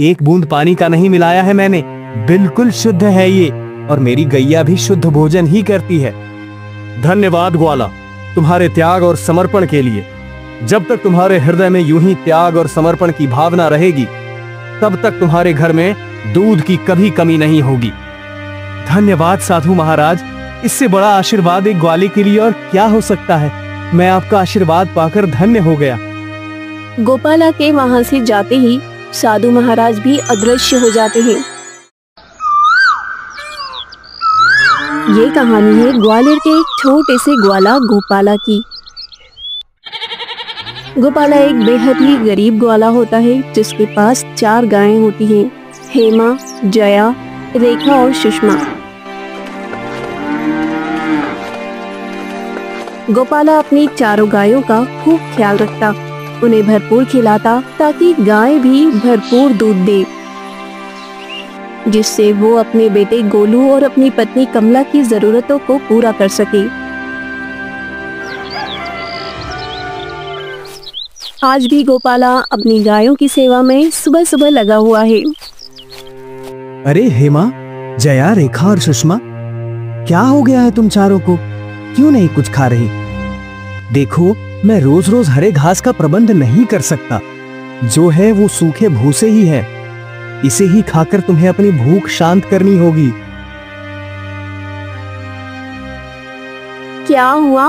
एक बूंद पानी का नहीं मिलाया है मैंने, बिल्कुल शुद्ध है ये, और मेरी गैया भी शुद्ध भोजन ही करती है। धन्यवाद ग्वाला, तुम्हारे त्याग और समर्पण के लिए। जब तक तुम्हारे हृदय में यूं ही त्याग और समर्पण की भावना रहेगी, तब तक तुम्हारे घर में दूध की कभी कमी नहीं होगी। धन्यवाद साधु महाराज, इससे बड़ा आशीर्वाद एक ग्वाले के लिए और क्या हो सकता है। मैं आपका आशीर्वाद पाकर धन्य हो गया। गोपाला के वहां से जाते ही साधु महाराज भी अदृश्य हो जाते हैं। ये कहानी है ग्वालियर के एक छोटे से ग्वाला गोपाला की। गोपाला एक बेहद ही गरीब ग्वाला होता है, जिसके पास 4 गायें होती हैं, हेमा, जया, रेखा और सुषमा। गोपाला अपनी चारों गायों का खूब ख्याल रखता, उन्हें भरपूर खिलाता ताकि गाय भी भरपूर दूध दे, जिससे वो अपने बेटे गोलू और अपनी पत्नी कमला की जरूरतों को पूरा कर सके। आज भी गोपाला अपनी गायों की सेवा में सुबह सुबह लगा हुआ है। अरे हेमा, जया, रेखा और सुषमा, क्या हो गया है तुम चारों को? क्यों नहीं कुछ खा रही? देखो, मैं रोज रोज हरे घास का प्रबंध नहीं कर सकता, जो है वो सूखे भूसे ही है। इसे ही खाकर तुम्हें अपनी भूख शांत करनी होगी। क्या हुआ?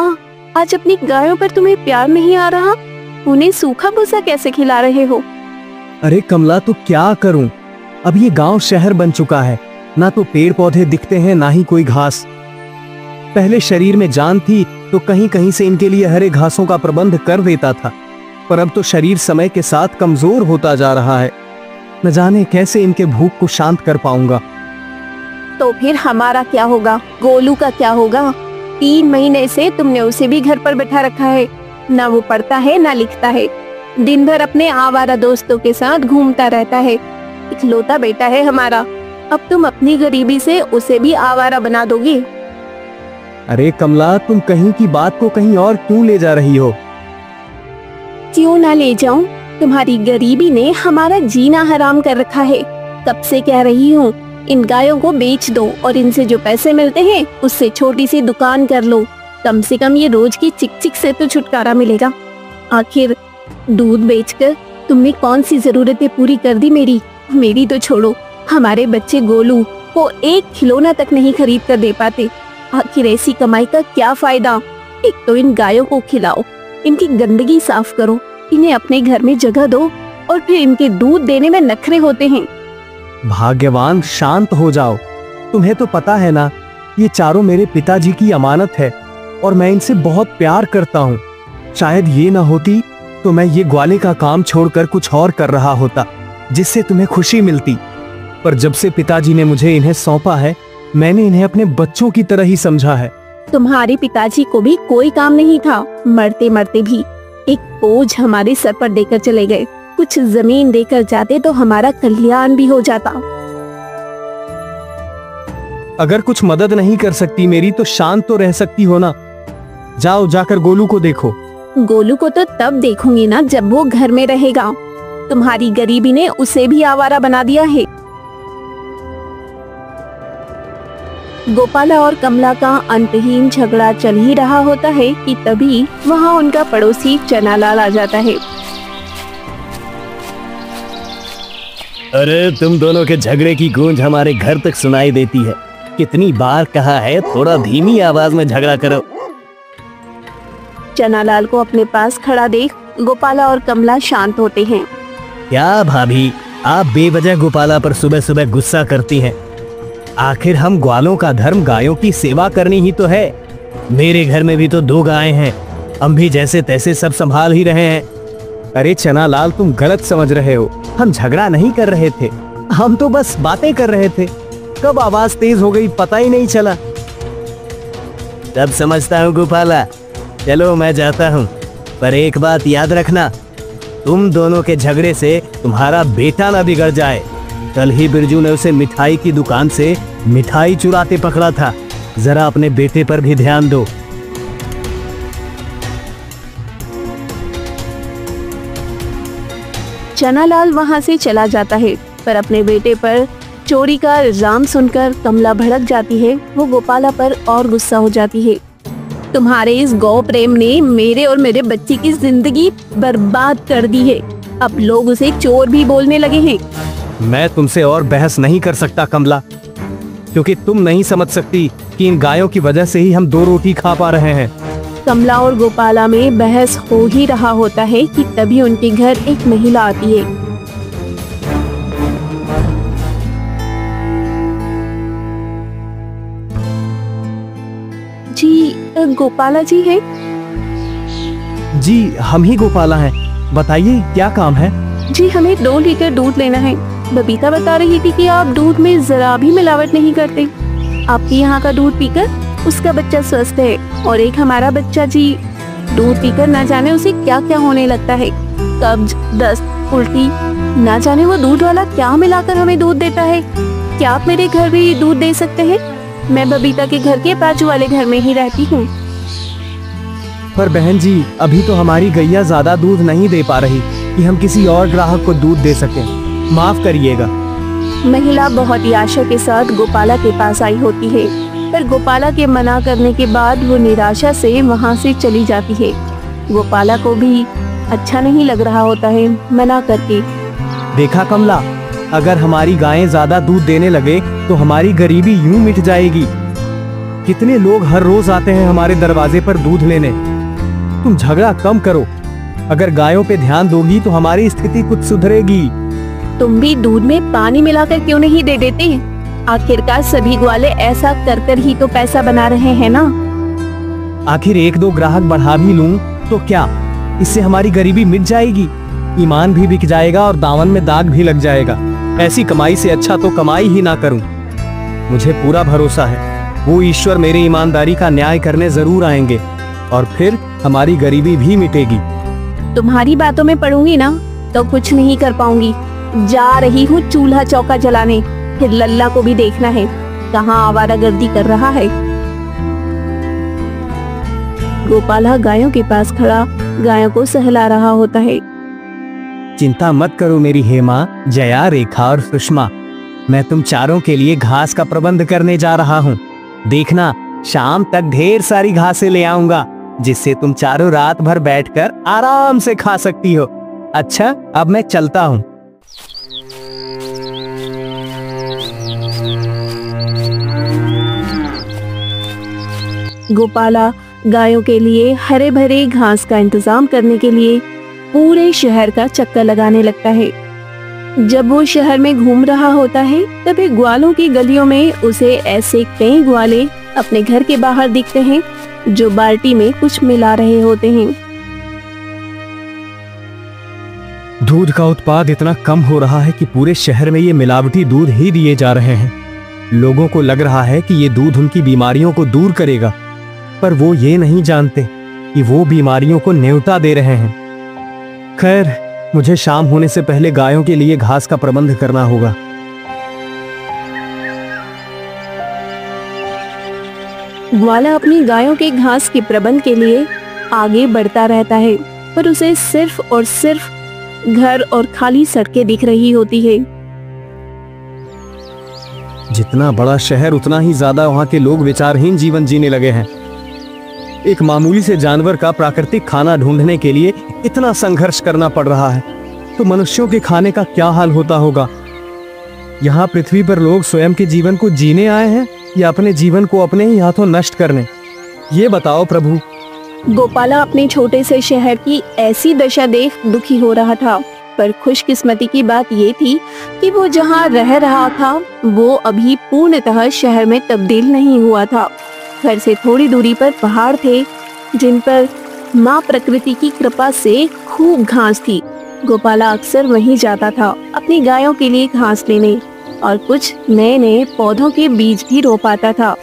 आज अपनी गायों पर तुम्हें प्यार नहीं आ रहा? उन्हें सूखा भूसा कैसे खिला रहे हो? अरे कमला, तो क्या करूं? अब ये गांव शहर बन चुका है, ना तो पेड़ पौधे दिखते हैं, ना ही कोई घास। पहले शरीर में जान थी तो कहीं कहीं से इनके लिए हरे घासों का प्रबंध कर देता था, पर अब तो शरीर समय के साथ कमजोर होता जा रहा है। न जाने कैसे इनके भूख को शांत कर पाऊंगा। तो फिर हमारा क्या होगा? गोलू का क्या होगा? 3 महीने से तुमने उसे भी घर पर बैठा रखा है, ना वो पढ़ता है ना लिखता है, दिन भर अपने आवारा दोस्तों के साथ घूमता रहता है। इकलौता बेटा है हमारा, अब तुम अपनी गरीबी से उसे भी आवारा बना दोगे? अरे कमला, तुम कहीं की बात को कहीं और क्यों ले जा रही हो? क्यों ना ले जाऊं? तुम्हारी गरीबी ने हमारा जीना हराम कर रखा है। कब से कह रही हूँ, इन गायों को बेच दो और इनसे जो पैसे मिलते हैं उससे छोटी सी दुकान कर लो। कम से कम ये रोज की चिक-चिक से तो छुटकारा मिलेगा। आखिर दूध बेचकर तुमने कौन सी जरूरतें पूरी कर दी मेरी तो छोड़ो, हमारे बच्चे गोलू को एक खिलौना तक नहीं खरीद कर दे पाते। आखिर ऐसी कमाई का क्या फायदा? एक तो इन गायों को खिलाओ, इनकी गंदगी साफ करो, इन्हें अपने घर में जगह दो, और फिर इनके दूध देने में नखरे होते हैं। भाग्यवान, शांत हो जाओ। तुम्हें तो पता है ना, ये चारों मेरे पिताजी की अमानत है और मैं इनसे बहुत प्यार करता हूँ। शायद ये ना होती तो मैं ये ग्वाले का काम छोड़कर कुछ और कर रहा होता, जिससे तुम्हें खुशी मिलती। पर जब से पिताजी ने मुझे इन्हें सौंपा है, मैंने इन्हें अपने बच्चों की तरह ही समझा है। तुम्हारे पिताजी को भी कोई काम नहीं था, मरते मरते भी एक बोझ हमारे सर पर देकर चले गए। कुछ जमीन देकर जाते तो हमारा कल्याण भी हो जाता। अगर कुछ मदद नहीं कर सकती मेरी, तो शांत तो रह सकती हो ना। जाओ, जाकर गोलू को देखो। गोलू को तो तब देखूंगी ना जब वो घर में रहेगा। तुम्हारी गरीबी ने उसे भी आवारा बना दिया है। गोपाला और कमला का अंतहीन झगड़ा चल ही रहा होता है कि तभी वहाँ उनका पड़ोसी चनालाल आ जाता है। अरे तुम दोनों के झगड़े की गूंज हमारे घर तक सुनाई देती है। कितनी बार कहा है थोड़ा धीमी आवाज में झगड़ा करो। चनालाल को अपने पास खड़ा देख गोपाला और कमला शांत होते हैं। क्या भाभी, आप बेवजह गोपाला पर सुबह सुबह गुस्सा करती हैं? आखिर हम ग्वालों का धर्म गायों की सेवा करनी ही तो है। मेरे घर में भी तो 2 गायें हैं, हम भी जैसे तैसे सब संभाल ही रहे हैं। अरे चनालाल, तुम गलत समझ रहे हो। हम झगड़ा नहीं कर रहे थे, हम तो बस बातें कर रहे थे। कब आवाज तेज हो गई पता ही नहीं चला। तब समझता हूँ गोपाला, चलो मैं जाता हूँ, पर एक बात याद रखना, तुम दोनों के झगड़े से तुम्हारा बेटा ना बिगड़ जाए। कल ही बिरजू ने उसे मिठाई की दुकान से मिठाई चुराते पकड़ा था। जरा अपने बेटे पर भी ध्यान दो। चनालाल वहाँ से चला जाता है पर अपने बेटे पर चोरी का इल्जाम सुनकर कमला भड़क जाती है। वो गोपाला पर और गुस्सा हो जाती है। तुम्हारे इस गौ प्रेम ने मेरे और मेरे बच्चे की जिंदगी बर्बाद कर दी है। अब लोग उसे चोर भी बोलने लगे हैं। मैं तुमसे और बहस नहीं कर सकता कमला, क्योंकि तुम नहीं समझ सकती कि इन गायों की वजह से ही हम 2 रोटी खा पा रहे हैं। कमला और गोपाला में बहस हो ही रहा होता है कि तभी उनके घर एक महिला आती है। जी, गोपाला जी है? जी, हम ही गोपाला हैं। बताइए क्या काम है? जी, हमें 2 लीटर दूध लेना है। बबीता बता रही थी कि आप दूध में जरा भी मिलावट नहीं करते। आपके यहाँ का दूध पीकर उसका बच्चा स्वस्थ है, और एक हमारा बच्चा जी दूध पीकर न जाने उसे क्या क्या होने लगता है, कब्ज, दस्त, उल्टी। न जाने वो दूध वाला क्या मिलाकर हमें दूध देता है। क्या आप मेरे घर भी दूध दे सकते हैं? मैं बबीता के घर के बाजू वाले घर में ही रहती हूँ। पर बहन जी, अभी तो हमारी गैया ज्यादा दूध नहीं दे पा रही कि हम किसी और ग्राहक को दूध दे सकें। माफ करिएगा। महिला बहुत ही आशा के साथ गोपाला के पास आई होती है, पर गोपाला के मना करने के बाद वो निराशा से वहाँ से चली जाती है। गोपाला को भी अच्छा नहीं लग रहा होता है मना करके। देखा कमला, अगर हमारी गायें ज्यादा दूध देने लगे तो हमारी गरीबी यूं मिट जाएगी। कितने लोग हर रोज आते हैं हमारे दरवाजे पर दूध लेने। तुम झगड़ा कम करो। अगर गायों पे ध्यान दोगी तो हमारी स्थिति कुछ सुधरेगी। तुम भी दूध में पानी मिलाकर क्यों नहीं दे देते? आखिरकार सभी ग्वाले ऐसा कर कर ही तो पैसा बना रहे हैं ना। आखिर 1-2 ग्राहक बढ़ा भी लूं तो क्या, इससे हमारी गरीबी मिट जाएगी? ईमान भी बिक जाएगा और दामन में दाग भी लग जाएगा। ऐसी कमाई से अच्छा तो कमाई ही ना करूं। मुझे पूरा भरोसा है वो ईश्वर मेरी ईमानदारी का न्याय करने जरूर आएंगे, और फिर हमारी गरीबी भी मिटेगी। तुम्हारी बातों में पड़ूंगी ना तो कुछ नहीं कर पाऊंगी। जा रही हूँ चूल्हा चौका जलाने, फिर लल्ला को भी देखना है कहाँ आवारागर्दी कर रहा है। गोपाला गायों के पास खड़ा गायों को सहला रहा होता है। चिंता मत करो मेरी हेमा, जया, रेखा और सुषमा। मैं तुम चारों के लिए घास का प्रबंध करने जा रहा हूँ। देखना, शाम तक ढेर सारी घासें ले आऊंगा, जिससे तुम चारों रात भर बैठकर आराम से खा सकती हो। अच्छा, अब मैं चलता हूँ। गोपाला गायों के लिए हरे भरे घास का इंतजाम करने के लिए पूरे शहर का चक्कर लगाने लगता है। जब वो शहर में घूम रहा होता है तभी ग्वालों की गलियों में उसे ऐसे कई ग्वाले अपने घर के बाहर दिखते हैं जो बाल्टी में कुछ मिला रहे होते हैं। दूध का उत्पाद इतना कम हो रहा है कि पूरे शहर में ये मिलावटी दूध ही दिए जा रहे हैं। लोगों को लग रहा है कि ये दूध उनकी बीमारियों को दूर करेगा, पर वो ये नहीं जानते कि वो बीमारियों को न्योता दे रहे हैं। खैर, मुझे शाम होने से पहले गायों के लिए घास का प्रबंध करना होगा। ग्वाला अपनी गायों के घास के प्रबंध के लिए आगे बढ़ता रहता है, पर उसे सिर्फ और सिर्फ घर और खाली सड़कें दिख रही होती है। जितना बड़ा शहर उतना ही ज्यादा वहाँ के लोग विचारहीन जीवन जीने लगे हैं। एक मामूली से जानवर का प्राकृतिक खाना ढूंढने के लिए इतना संघर्ष करना पड़ रहा है, तो मनुष्यों के खाने का क्या हाल होता होगा। यहाँ पृथ्वी पर लोग स्वयं के जीवन को जीने आए हैं या अपने जीवन को अपने ही हाथों नष्ट करने? ये बताओ प्रभु। गोपाला अपने छोटे से शहर की ऐसी दशा देख दुखी हो रहा था, पर खुशकिस्मती की बात ये थी कि वो जहाँ रह रहा था वो अभी पूर्णतः शहर में तब्दील नहीं हुआ था। घर से थोड़ी दूरी पर पहाड़ थे जिन पर माँ प्रकृति की कृपा से खूब घास थी। गोपाला अक्सर वहीं जाता था अपनी गायों के लिए घास लेने, और कुछ नए नए पौधों के बीज भी रोप आता था।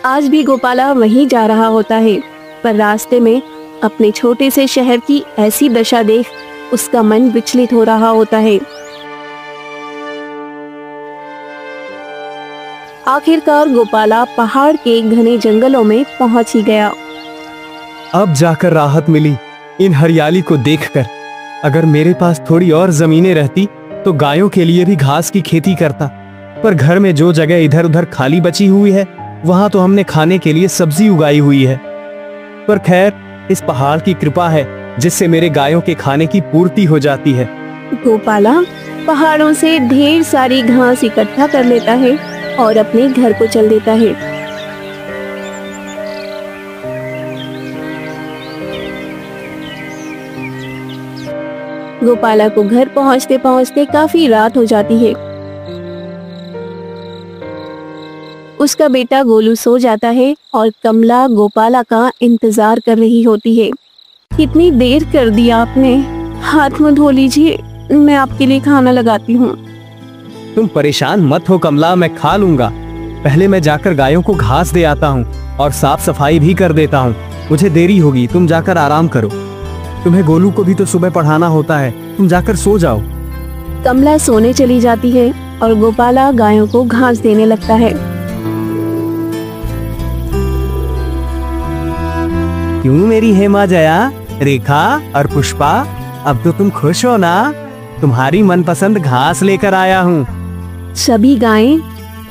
आज भी गोपाला वहीं जा रहा होता है, पर रास्ते में अपने छोटे से शहर की ऐसी दशा देख उसका मन विचलित हो रहा होता है। आखिरकार गोपाला पहाड़ के घने जंगलों में पहुंच ही गया। अब जाकर राहत मिली इन हरियाली को देखकर। अगर मेरे पास थोड़ी और जमीनें रहती तो गायों के लिए भी घास की खेती करता, पर घर में जो जगह इधर उधर खाली बची हुई है वहां तो हमने खाने के लिए सब्जी उगाई हुई है। पर खैर, इस पहाड़ की कृपा है जिससे मेरे गायों के खाने की पूर्ति हो जाती है। गोपाला पहाड़ों से ढेर सारी घास इकट्ठा कर लेता है और अपने घर को चल देता है। गोपाला को घर पहुंचते पहुंचते काफी रात हो जाती है। उसका बेटा गोलू सो जाता है और कमला गोपाला का इंतजार कर रही होती है। कितनी देर कर दिया आपने, हाथ मुंह धो लीजिए, मैं आपके लिए खाना लगाती हूँ। तुम परेशान मत हो कमला, मैं खा लूंगा। पहले मैं जाकर गायों को घास दे आता हूँ और साफ सफाई भी कर देता हूँ। मुझे देरी होगी, तुम जाकर आराम करो। तुम्हें गोलू को भी तो सुबह पढ़ाना होता है, तुम जाकर सो जाओ। कमला सोने चली जाती है और गोपाला गायों को घास देने लगता है। क्यों मेरी हेमा, जया, रेखा और पुष्पा, अब तो तुम खुश हो ना? तुम्हारी मनपसंद घास लेकर आया हूँ। सभी गायें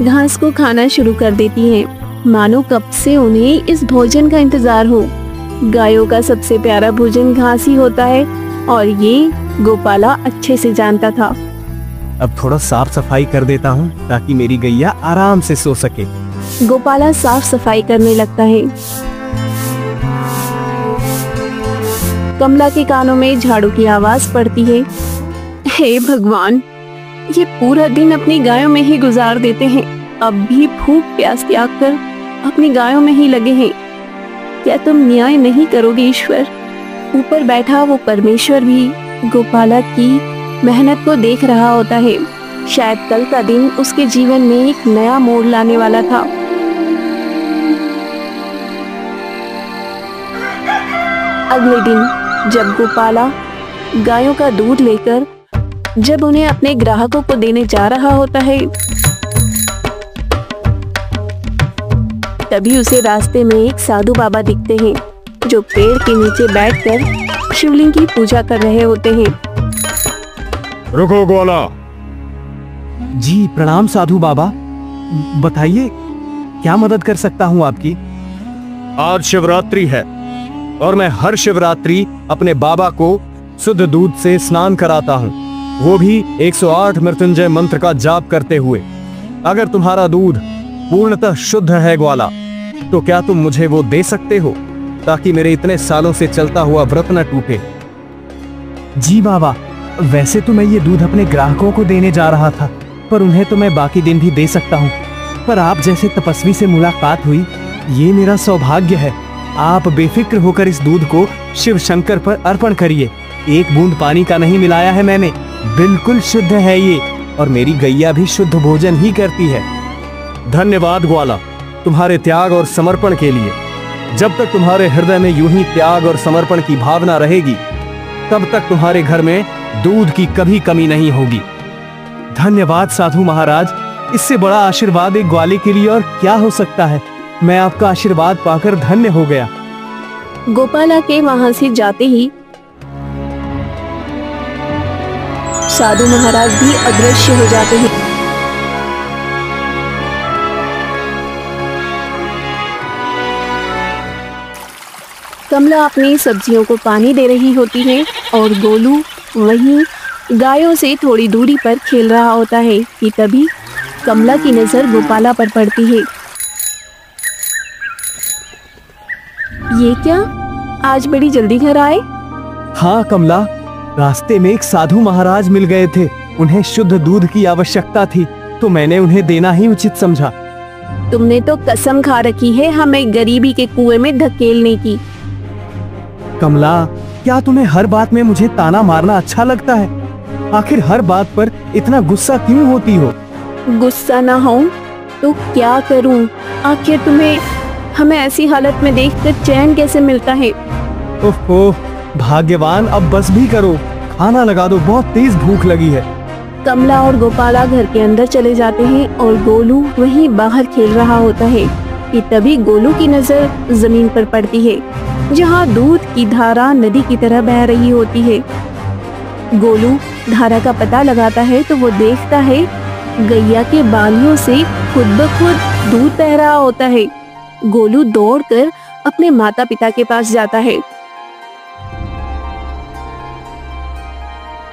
घास को खाना शुरू कर देती हैं, मानो कब से उन्हें इस भोजन का इंतजार हो। गायों का सबसे प्यारा भोजन घास ही होता है और ये गोपाला अच्छे से जानता था। अब थोड़ा साफ सफाई कर देता हूँ ताकि मेरी गैया आराम से सो सके। गोपाला साफ सफाई करने लगता है। कमला के कानों में झाड़ू की आवाज पड़ती है। हे भगवान, ये पूरा दिन अपनी गायों में ही गुजार देते हैं, अब भी भूख प्यास त्याग कर अपनी गायों में ही लगे हैं। क्या तुम न्याय नहीं करोगे ईश्वर? ऊपर बैठा वो परमेश्वर भी गोपाला की मेहनत को देख रहा होता है। शायद कल का दिन उसके जीवन में एक नया मोड़ लाने वाला था। अगले दिन जब गोपाला गायों का दूध लेकर जब उन्हें अपने ग्राहकों को देने जा रहा होता है, तभी उसे रास्ते में एक साधु बाबा दिखते हैं जो पेड़ के नीचे बैठकर शिवलिंग की पूजा कर रहे होते हैं। रुको ग्वाला। जी प्रणाम साधु बाबा, बताइए क्या मदद कर सकता हूँ आपकी? आज शिवरात्रि है और मैं हर शिवरात्रि अपने बाबा को शुद्ध दूध से स्नान कराता हूँ, वो भी 108 मृत्युंजय मंत्र का जाप करते हुए। अगर तुम्हारा दूध पूर्णतः शुद्ध है ग्वाला, तो क्या तुम मुझे वो दे सकते हो ताकि मेरे इतने सालों से चलता हुआ व्रत न टूटे? जी बाबा, वैसे तो मैं ये दूध अपने ग्राहकों को देने जा रहा था, पर उन्हें तो मैं बाकी दिन भी दे सकता हूँ। पर आप जैसे तपस्वी से मुलाकात हुई, ये मेरा सौभाग्य है। आप बेफिक्र होकर इस दूध को शिव शंकर पर अर्पण करिए। एक बूंद पानी का नहीं मिलाया है मैंने, बिल्कुल शुद्ध है ये, और मेरी गैया भी शुद्ध भोजन ही करती है। धन्यवाद ग्वाला, तुम्हारे त्याग और समर्पण के लिए। जब तक तुम्हारे हृदय में यूं ही त्याग और समर्पण की भावना रहेगी, तब तक तुम्हारे घर में दूध की कभी कमी नहीं होगी। धन्यवाद साधु महाराज, इससे बड़ा आशीर्वाद एक ग्वाले के लिए और क्या हो सकता है। मैं आपका आशीर्वाद पाकर धन्य हो गया। गोपाला के वहां से जाते ही साधु महाराज भी अदृश्य हो जाते हैं। कमला अपनी सब्जियों को पानी दे रही होती है और गोलू वहीं गायों से थोड़ी दूरी पर खेल रहा होता है कि तभी कमला की नजर गोपाला पर पड़ती है। ये क्या, आज बड़ी जल्दी घर आए? हाँ कमला, रास्ते में एक साधु महाराज मिल गए थे। उन्हें शुद्ध दूध की आवश्यकता थी, तो मैंने उन्हें देना ही उचित समझा। तुमने तो कसम खा रखी है हमें गरीबी के कुएं में धकेलने की। कमला, क्या तुम्हें हर बात में मुझे ताना मारना अच्छा लगता है? आखिर हर बात पर इतना गुस्सा क्यों होती हो? गुस्सा ना हो तो क्या करूं? आखिर तुम्हें हमें ऐसी हालत में देखकर चैन कैसे मिलता है? ओह भाग्यवान, अब बस भी करो, खाना लगा दो, बहुत तेज भूख लगी है। कमला और गोपाला घर के अंदर चले जाते हैं और गोलू वहीं बाहर खेल रहा होता है कि तभी गोलू की नजर जमीन पर पड़ती है, जहां दूध की धारा नदी की तरह बह रही होती है। गोलू धारा का पता लगाता है तो वो देखता है गैया के बालियों से खुद ब खुद दूध बह रहा होता है। गोलू दौड़कर अपने माता पिता के पास जाता है।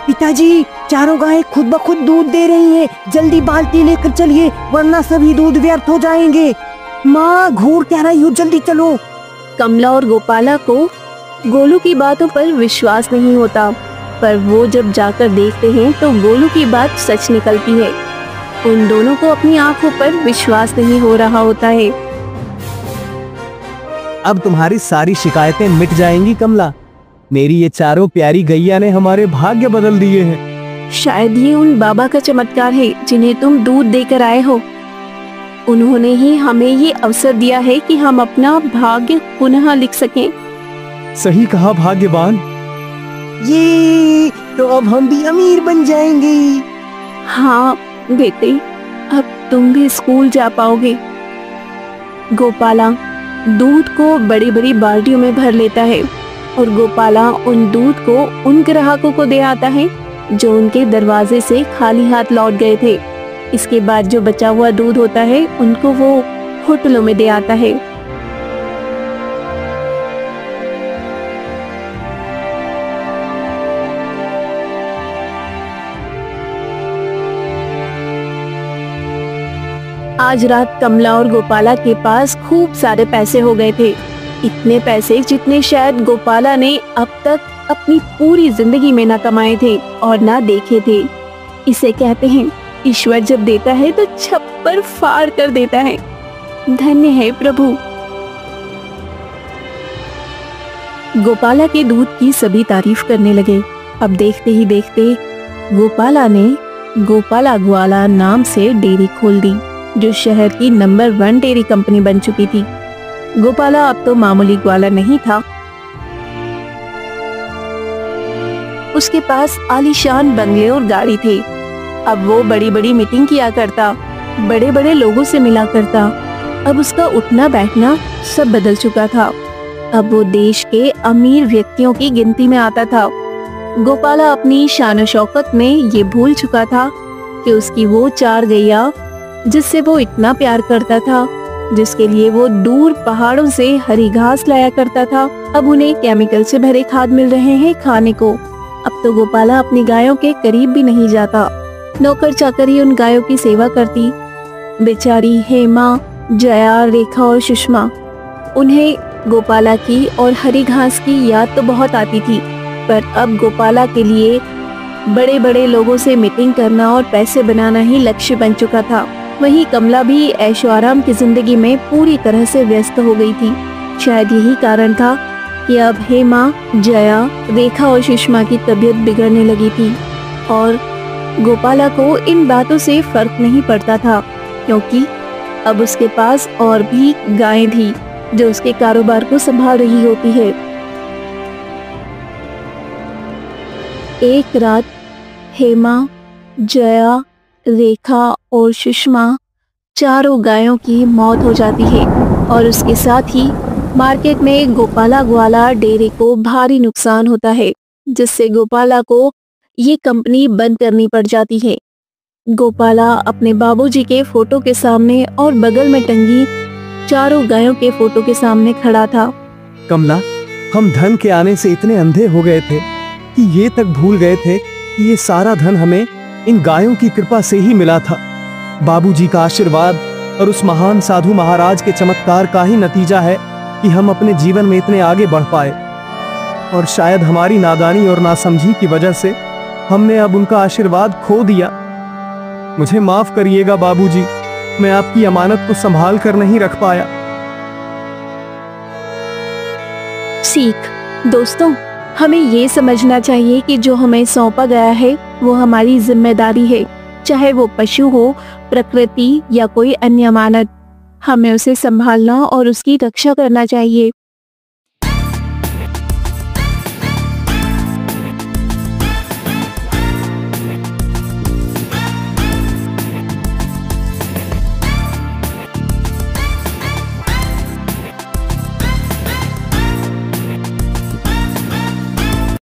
पिताजी, चारों गायें खुद ब खुद दूध दे रही हैं, जल्दी बाल्टी लेकर चलिए वरना सभी दूध व्यर्थ हो जाएंगे। माँ, घूर क्या रही हो, जल्दी चलो। कमला और गोपाला को गोलू की बातों पर विश्वास नहीं होता, पर वो जब जाकर देखते हैं तो गोलू की बात सच निकलती है। उन दोनों को अपनी आंखों पर विश्वास नहीं हो रहा होता है। अब तुम्हारी सारी शिकायतें मिट जाएंगी कमला। मेरी ये चारों प्यारी गैया ने हमारे भाग्य बदल दिए हैं। शायद ये उन बाबा का चमत्कार है जिन्हें तुम दूध देकर आए हो। उन्होंने ही हमें ये अवसर दिया है कि हम अपना भाग्य पुनः लिख सकें। सही कहा भाग्यवान। ये तो अब हम भी अमीर बन जाएंगे। हाँ बेटे, अब तुम भी स्कूल जा पाओगे। गोपाला दूध को बड़ी बड़ी बाल्टियों में भर लेता है और गोपाला उन दूध को उन ग्राहकों को दे आता है जो उनके दरवाजे से खाली हाथ लौट गए थे। इसके बाद जो बचा हुआ दूध होता है उनको वो होटलों में दे आता है। आज रात कमला और गोपाला के पास खूब सारे पैसे हो गए थे। इतने पैसे जितने शायद गोपाला ने अब तक अपनी पूरी जिंदगी में ना कमाए थे और ना देखे थे। इसे कहते हैं ईश्वर जब देता है तो छप्पर फाड़ कर देता है। धन्य है प्रभु। गोपाला के दूध की सभी तारीफ करने लगे। अब देखते ही देखते गोपाला ने गोपाला ग्वाला नाम से डेयरी खोल दी, जो शहर की नंबर 1 डेयरी कंपनी बन चुकी थी। गोपाला अब तो मामूली ग्वाला नहीं था। उसके पास आलीशान बंगले और गाड़ी थे। अब वो बड़ी बड़ी मीटिंग किया करता, बड़े बड़े लोगों से मिला करता। अब उसका उठना बैठना सब बदल चुका था। अब वो देश के अमीर व्यक्तियों की गिनती में आता था। गोपाला अपनी शान शौकत में ये भूल चुका था कि उसकी वो 4 गैया जिससे वो इतना प्यार करता था, जिसके लिए वो दूर पहाड़ों से हरी घास लाया करता था, अब उन्हें केमिकल से भरे खाद मिल रहे हैं खाने को। अब तो गोपाला अपनी गायों के करीब भी नहीं जाता। नौकर चाकर ही उन गायों की सेवा करती। बेचारी हेमा, जया, रेखा और सुषमा, उन्हें गोपाला की और हरी घास की याद तो बहुत आती थी, पर अब गोपाला के लिए बड़े बड़े लोगों से मीटिंग करना और पैसे बनाना ही लक्ष्य बन चुका था। वहीं कमला भी ऐशो आराम की जिंदगी में पूरी तरह से व्यस्त हो गई थी। शायद यही कारण था कि अब हेमा, जया, रेखा और सुषमा की तबीयत बिगड़ने लगी थी और गोपाला को इन बातों से फर्क नहीं पड़ता था, क्योंकि अब उसके पास और भी गायें थी जो उसके कारोबार को संभाल रही होती है। एक रात हेमा, जया, रेखा और सुषमा चारों गायों की मौत हो जाती है और उसके साथ ही मार्केट में गोपाला ग्वाला डेयरी को भारी नुकसान होता है, जिससे गोपाला को ये कंपनी बंद करनी पड़ जाती है। गोपाला अपने बाबूजी के फोटो के सामने और बगल में टंगी चारों गायों के फोटो के सामने खड़ा था। कमला, हम धन के आने से इतने अंधे हो गए थे कि ये तक भूल गए थे कि ये सारा धन हमें इन गायों की कृपा से ही मिला था। बाबूजी का आशीर्वाद और उस महान साधु महाराज के चमत्कार का ही नतीजा है कि हम अपने जीवन में इतने आगे बढ़ पाए। और शायद हमारी नादानी और नासमझी की वजह से हमने अब उनका आशीर्वाद खो दिया। मुझे माफ करिएगा बाबूजी, मैं आपकी अमानत को संभाल कर नहीं रख पाया। सीख दोस्तों, हमें ये समझना चाहिए कि जो हमें सौंपा गया है वो हमारी जिम्मेदारी है, चाहे वो पशु हो, प्रकृति या कोई अन्य अमानत। हमें उसे संभालना और उसकी रक्षा करना चाहिए।